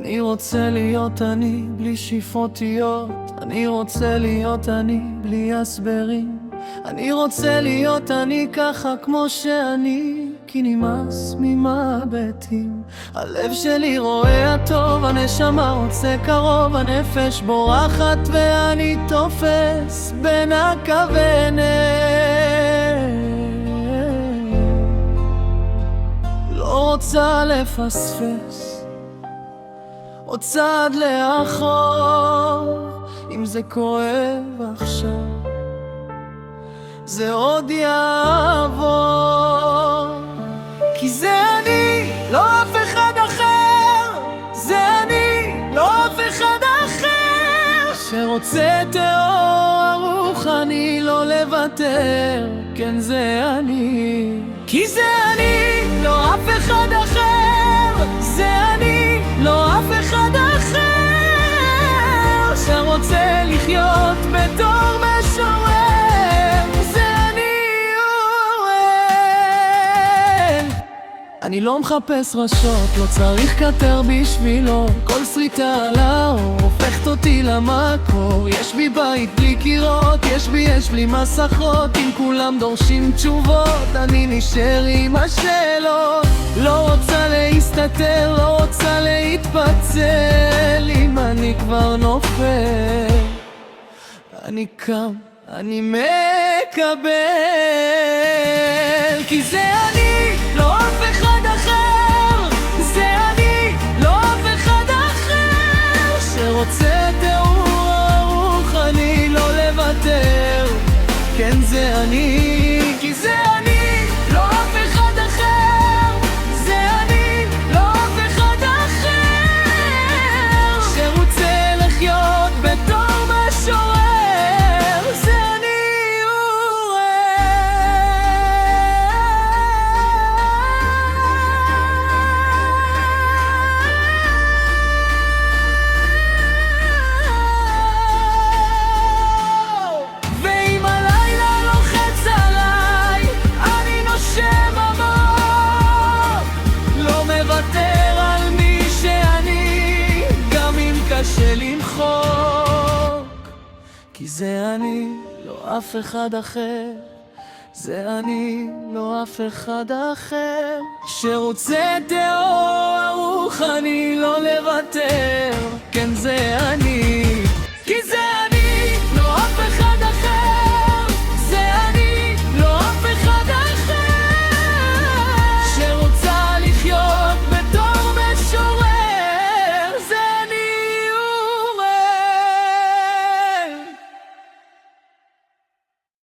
אני רוצה להיות אני בלי שאיפותיות, אני רוצה להיות אני בלי הסברים, אני רוצה להיות אני ככה כמו שאני, כי נמאס ממבטים. הלב שלי רואה הטוב, הנשמה רוצה קרוב, הנפש בורחת ואני תופס בין הכוונת. לא רוצה לפספס עוד צעד לאחור, אם זה כואב עכשיו זה עוד יעבור, כי זה אני, לא אף אחד אחר, זה אני, לא אף אחד אחר, שרוצה טהור רוחני לא לוותר, כן זה אני, כי זה אני, לא אף אחד אחר, זה אני, לא אף אחד אחר, שרוצה לחיות בתור משורר, אני לא מחפש רשות, לא צריך כתר בשבילו, כל שריטה על האור הופכת אותי למקור, יש בי בית בלי קירות, יש לי מסכות, אם כולם דורשים תשובות, אני נשאר עם השאלות, לא רוצה להסתתר, לא רוצה להתפצל, אם אני כבר נופל, אני קם, אני מקבל, כי זה אני, לא אף אחד אחר, זה אני, לא אף אחד אחר, שרוצה טהור רוחני לא לוותר, כן זה אני, כי זה אני, לא אף אחד אחר, זה אני, לא אף אחד אחר, שרוצה לחיות בתור משורר, כי זה אני, לא אף אחד אחר, זה אני, לא אף אחד אחר, שרוצה טהור רוחני לא לוותר, כן זה